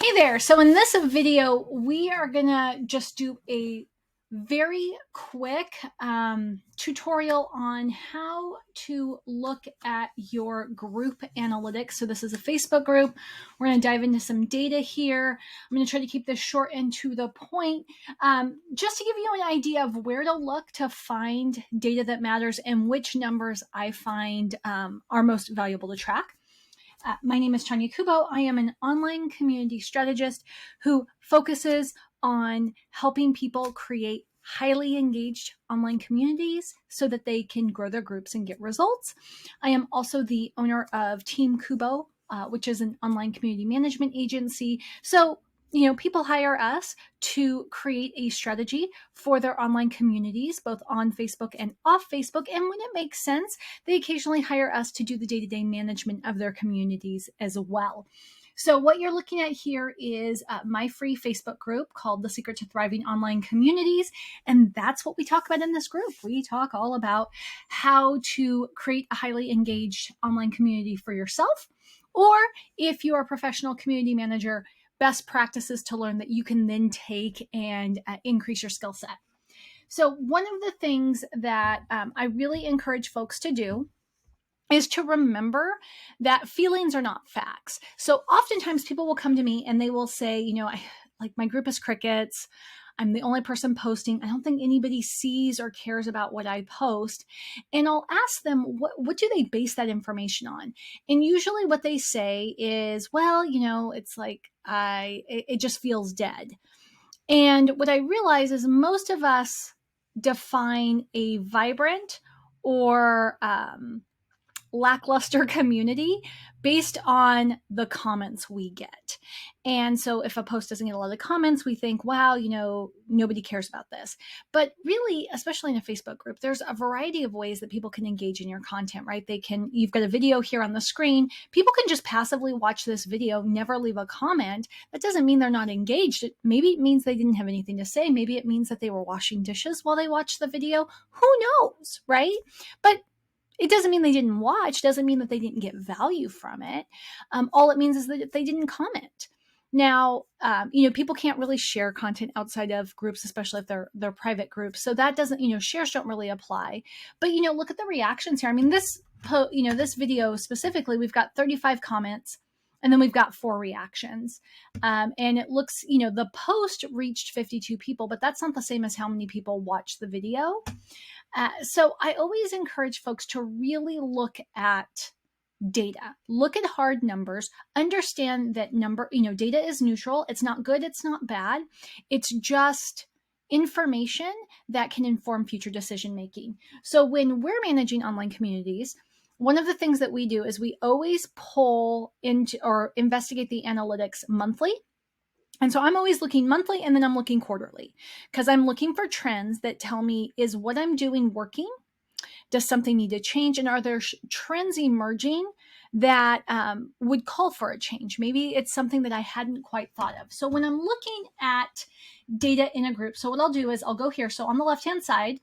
Hey there. So in this video, we are gonna just do a very quick tutorial on how to look at your group analytics. So this is a Facebook group. We're gonna dive into some data here. I'm gonna try to keep this short and to the point, just to give you an idea of where to look to find data that matters and which numbers I find are most valuable to track. My name is Tanya Kubo. I am an online community strategist who focuses on helping people create highly engaged online communities so that they can grow their groups and get results. I am also the owner of Team Kubo, which is an online community management agency. So people hire us to create a strategy for their online communities, both on Facebook and off Facebook. And when it makes sense, they occasionally hire us to do the day-to-day management of their communities as well. So what you're looking at here is my free Facebook group called The Secret to Thriving Online Communities. And that's what we talk about in this group. We talk all about how to create a highly engaged online community for yourself, or if you're a professional community manager, best practices to learn that you can then take and increase your skill set. So one of the things that I really encourage folks to do is to remember that feelings are not facts. So oftentimes people will come to me and they will say, my group is crickets. I'm the only person posting. I don't think anybody sees or cares about what I post. And I'll ask them, what do they base that information on? And usually what they say is, well, it's like it just feels dead. And what I realize is most of us define a vibrant or lackluster community based on the comments we get. And so if a post doesn't get a lot of comments, we think, wow, nobody cares about this. But really, especially in a Facebook group, there's a variety of ways that people can engage in your content, right? You've got a video here on the screen. People can just passively watch this video, never leave a comment. That doesn't mean they're not engaged. Maybe it means they didn't have anything to say. Maybe it means that they were washing dishes while they watched the video. Who knows, right? But it doesn't mean they didn't watch, doesn't mean that they didn't get value from it. All it means is that they didn't comment. Now, people can't really share content outside of groups, especially if they're private groups. So that doesn't, shares don't really apply. But, look at the reactions here. I mean, this video specifically, we've got 35 comments. And then we've got 4 reactions. And it looks, the post reached 52 people, but that's not the same as how many people watched the video. So I always encourage folks to really look at data, look at hard numbers, understand that data is neutral. It's not good. It's not bad. It's just information that can inform future decision making. So when we're managing online communities, one of the things that we do is we always pull into or investigate the analytics monthly. And so I'm always looking monthly, and then I'm looking quarterly because I'm looking for trends that tell me, is what I'm doing working? Does something need to change? And are there trends emerging that would call for a change? Maybe it's something that I hadn't quite thought of. So when I'm looking at data in a group, so what I'll do is I'll go here. So on the left-hand side,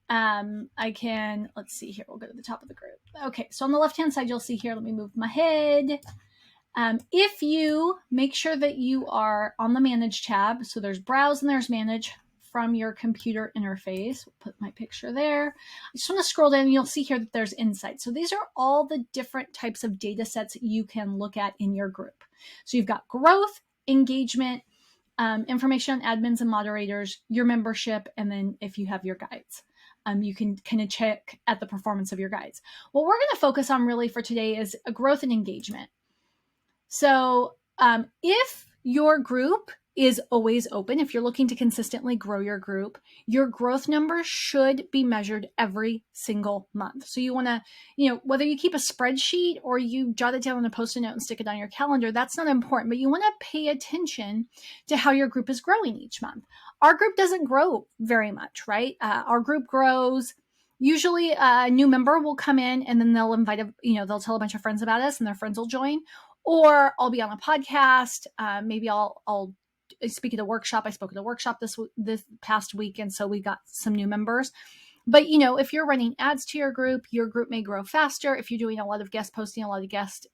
let's see here. We'll go to the top of the group. Okay, so on the left-hand side, you'll see here, let me move my head. If you make sure that you are on the Manage tab, so there's Browse and there's Manage from your computer interface. We'll put my picture there. I just want to scroll down and you'll see here that there's Insights. So these are all the different types of data sets that you can look at in your group. So you've got growth, engagement, information on admins and moderators, your membership, and then if you have your guides. You can kind of check at the performance of your guides. What we're going to focus on really for today is growth and engagement. So if your group is always open, if you're looking to consistently grow your group, your growth numbers should be measured every single month. So you want to, whether you keep a spreadsheet or you jot it down on a Post-it note and stick it on your calendar, that's not important, but you want to pay attention to how your group is growing each month. Our group doesn't grow very much, right? Our group grows. Usually a new member will come in and then they'll invite, they'll tell a bunch of friends about us and their friends will join. Or I'll be on a podcast. Maybe I'll speak at a workshop. I spoke at a workshop this past week, and so we got some new members. But if you're running ads to your group may grow faster. If you're doing a lot of guest posting, a lot of guest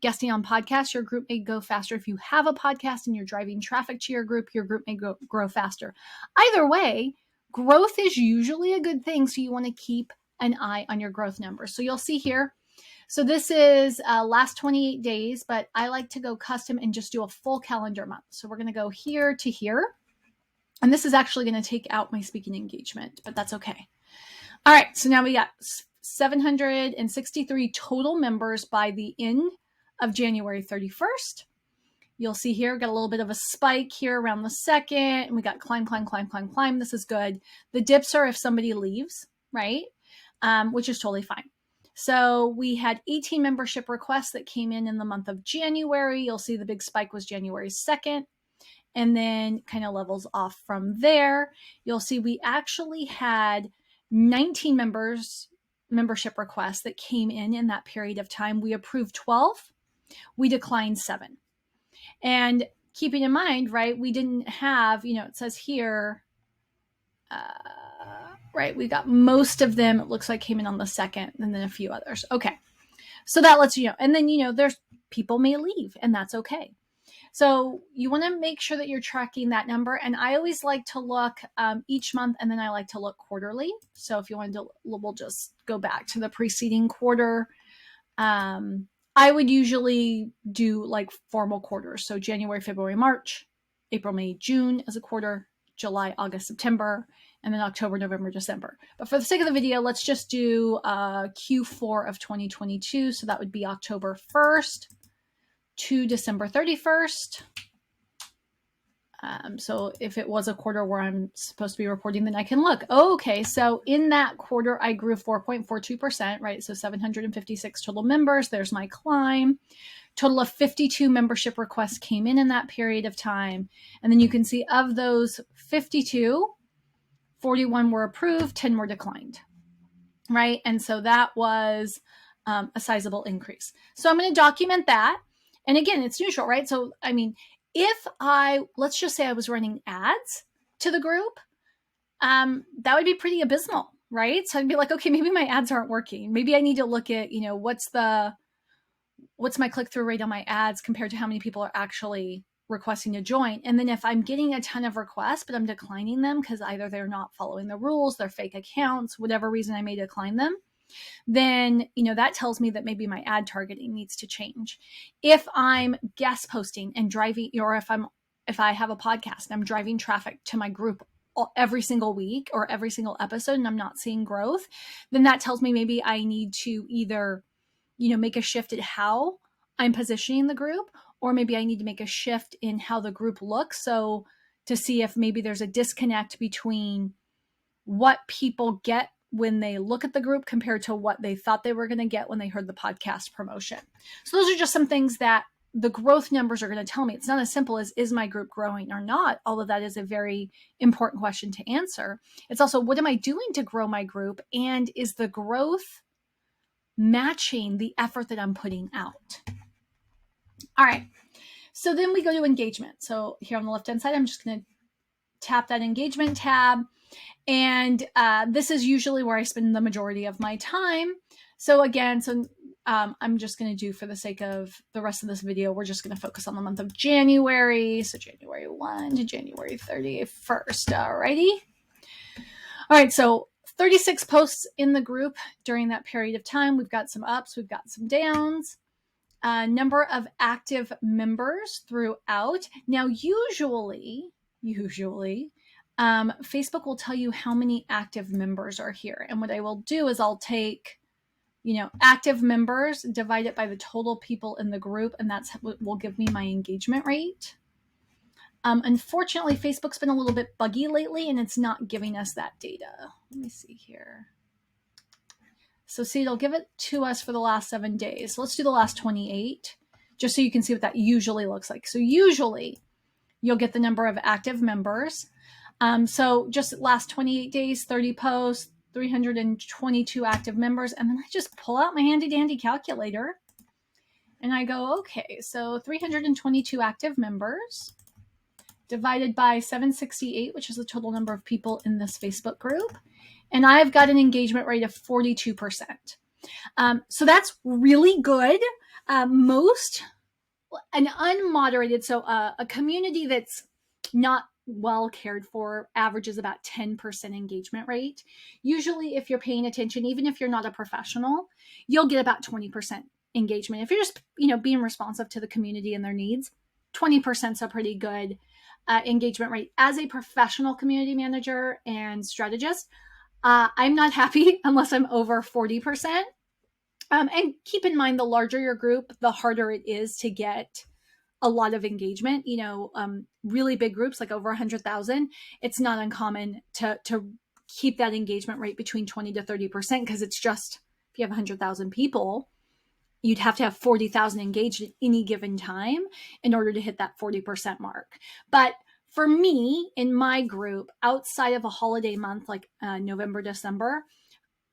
guesting on podcasts, your group may go faster. If you have a podcast and you're driving traffic to your group may grow faster. Either way, growth is usually a good thing. So you want to keep an eye on your growth numbers. So you'll see here. So this is last 28 days, but I like to go custom and just do a full calendar month. So we're going to go here to here. And this is actually going to take out my speaking engagement, but that's okay. All right. So now we got 763 total members by the end of January 31st. You'll see here, got a little bit of a spike here around the 2nd, and we got climb. This is good. The dips are if somebody leaves, right? Which is totally fine. So we had 18 membership requests that came in the month of January. You'll see the big spike was January 2nd, and then kind of levels off from there. You'll see we actually had 19 membership requests that came in that period of time. We approved 12. We declined 7. And keeping in mind, right, we didn't have, it says here, right, we got most of them, it looks like, came in on the 2nd, and then a few others. Okay. So that lets you know. And then, there's people may leave, and that's okay. So you want to make sure that you're tracking that number. And I always like to look each month, and then I like to look quarterly. So if you want to, we'll just go back to the preceding quarter. I would usually do like formal quarters. So January, February, March, April, May, June as a quarter, July, August, September, and then October, November, December. But for the sake of the video, let's just do Q4 of 2022. So that would be October 1st to December 31st. So if it was a quarter where I'm supposed to be reporting, then I can look. Oh, okay, so in that quarter, I grew 4.42%, right? So 756 total members. There's my climb. Total of 52 membership requests came in that period of time. And then you can see of those 52, 41 were approved, 10 were declined, right? And so that was a sizable increase. So I'm going to document that. And again, it's neutral, right? So, if let's just say I was running ads to the group, that would be pretty abysmal, right? So I'd be like, okay, maybe my ads aren't working. Maybe I need to look at, what's my click-through rate on my ads compared to how many people are actually requesting to join. And then if I'm getting a ton of requests, but I'm declining them because either they're not following the rules, they're fake accounts, whatever reason I may decline them, then, that tells me that maybe my ad targeting needs to change. If I'm guest posting and driving, or if I have a podcast and I'm driving traffic to my group every single week or every single episode and I'm not seeing growth, then that tells me maybe I need to either, make a shift at how I'm positioning the group, or maybe I need to make a shift in how the group looks. So to see if maybe there's a disconnect between what people get when they look at the group compared to what they thought they were going to get when they heard the podcast promotion. So those are just some things that the growth numbers are going to tell me. It's not as simple as, is my group growing or not? Although that is a very important question to answer. It's also, what am I doing to grow my group? And is the growth matching the effort that I'm putting out? All right. So then we go to engagement. So here on the left-hand side, I'm just going to tap that engagement tab. And this is usually where I spend the majority of my time. So again, I'm just going to do, for the sake of the rest of this video, we're just going to focus on the month of January. So January 1 to January 31st. Alrighty. All right. So 36 posts in the group during that period of time. We've got some ups, we've got some downs. Number of active members throughout. Now, usually, Facebook will tell you how many active members are here. And what I will do is I'll take, active members, divide it by the total people in the group, and that's what will give me my engagement rate. Unfortunately, Facebook's been a little bit buggy lately, and it's not giving us that data. Let me see here. So see, it'll give it to us for the last 7 days. So let's do the last 28, just so you can see what that usually looks like. So usually you'll get the number of active members. So just last 28 days, 30 posts, 322 active members. And then I just pull out my handy dandy calculator and I go, okay, so 322 active members divided by 768, which is the total number of people in this Facebook group. And I've got an engagement rate of 42%. So that's really good. Most an unmoderated, so a community that's not well cared for averages about 10% engagement rate. Usually, if you're paying attention, even if you're not a professional, you'll get about 20% engagement. If you're just, being responsive to the community and their needs, 20% is a pretty good engagement rate. As a professional community manager and strategist, I'm not happy unless I'm over 40%. And keep in mind, the larger your group, the harder it is to get a lot of engagement. Really big groups like over 100,000, it's not uncommon to keep that engagement rate between 20 to 30%, because it's just, if you have 100,000 people, you'd have to have 40,000 engaged at any given time in order to hit that 40% mark. But for me, in my group, outside of a holiday month like November, December,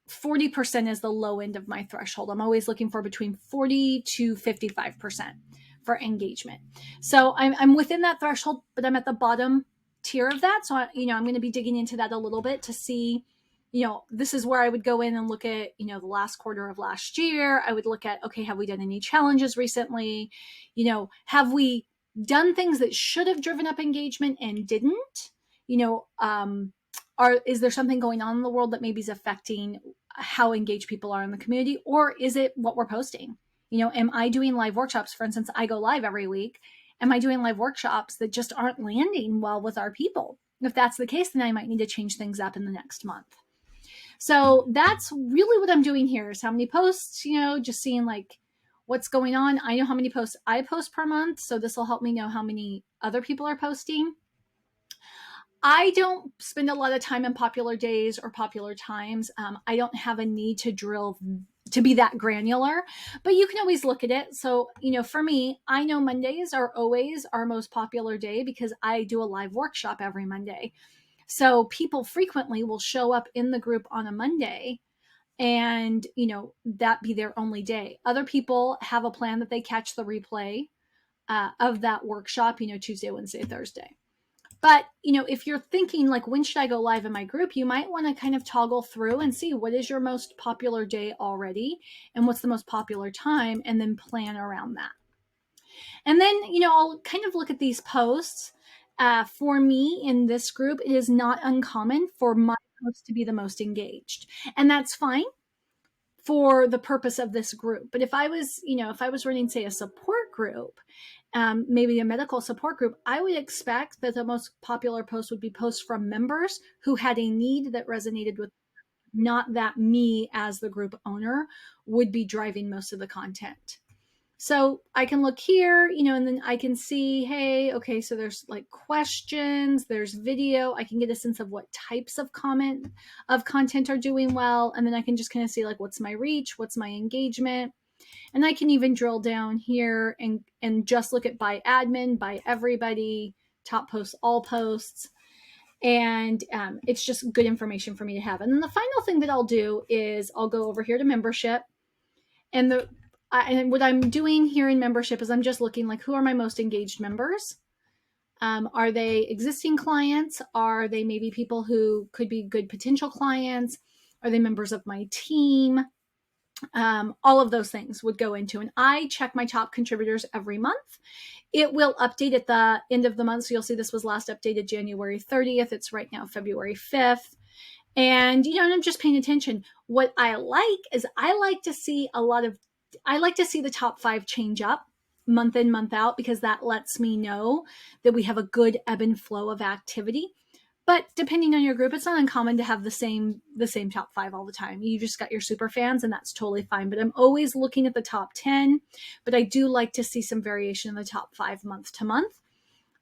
40% is the low end of my threshold. I'm always looking for between 40 to 55% for engagement. So I'm within that threshold, but I'm at the bottom tier of that. So, I'm going to be digging into that a little bit to see, this is where I would go in and look at, the last quarter of last year. I would look at, okay, have we done any challenges recently? Have we done things that should have driven up engagement and didn't? Is there something going on in the world that maybe is affecting how engaged people are in the community? Or is it what we're posting? Am I doing live workshops? For instance, I go live every week. Am I doing live workshops that just aren't landing well with our people? If that's the case, then I might need to change things up in the next month. So that's really what I'm doing here, is how many posts, just seeing like what's going on. I know how many posts I post per month, so this will help me know how many other people are posting. I don't spend a lot of time in popular days or popular times. I don't have a need to drill to be that granular, but you can always look at it. So, for me, I know Mondays are always our most popular day because I do a live workshop every Monday. So people frequently will show up in the group on a Monday and, that be their only day. Other people have a plan that they catch the replay of that workshop, Tuesday, Wednesday, Thursday. But, if you're thinking like, when should I go live in my group? You might want to kind of toggle through and see what is your most popular day already and what's the most popular time, and then plan around that. And then, I'll kind of look at these posts. For me in this group, it is not uncommon for my posts to be the most engaged. And that's fine for the purpose of this group. But if I was running, say, a support group, maybe a medical support group, I would expect that the most popular post would be posts from members who had a need that resonated with, not that me as the group owner would be driving most of the content. So I can look here, and then I can see, hey, okay, so there's like questions, there's video. I can get a sense of what types of content are doing well. And then I can just kind of see like, what's my reach? What's my engagement? And I can even drill down here and just look at by admin, by everybody, top posts, all posts. And it's just good information for me to have. And then the final thing that I'll do is I'll go over here to membership. And what I'm doing here in membership is I'm just looking like, who are my most engaged members? Are they existing clients? Are they maybe people who could be good potential clients? Are they members of my team? All of those things would go into, and I check my top contributors every month. It will update at the end of the month. So you'll see this was last updated January 30th. It's right now February 5th. And, and I'm just paying attention. What I like is I like to see the top 5 change up month in, month out, because that lets me know that we have a good ebb and flow of activity. But depending on your group, it's not uncommon to have the same top 5 all the time. You just got your super fans, and that's totally fine. But I'm always looking at the top 10, but I do like to see some variation in the top 5 month to month.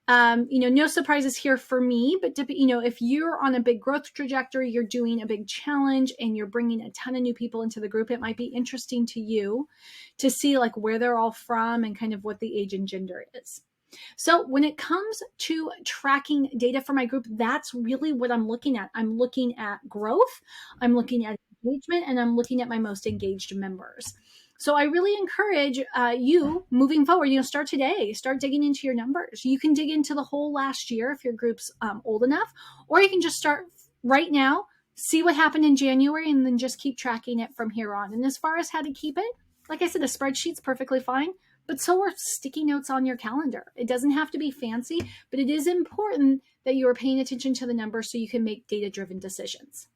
No surprises here for me, but if you're on a big growth trajectory, you're doing a big challenge and you're bringing a ton of new people into the group, it might be interesting to you to see like where they're all from and kind of what the age and gender is. So when it comes to tracking data for my group, that's really what I'm looking at. I'm looking at growth, I'm looking at engagement, and I'm looking at my most engaged members. So I really encourage you moving forward, start today, start digging into your numbers. You can dig into the whole last year if your group's old enough, or you can just start right now, see what happened in January, and then just keep tracking it from here on. And as far as how to keep it, Like I said, a spreadsheet's perfectly fine, but so are sticky notes on your calendar. It doesn't have to be fancy, but it is important that you are paying attention to the numbers so you can make data-driven decisions.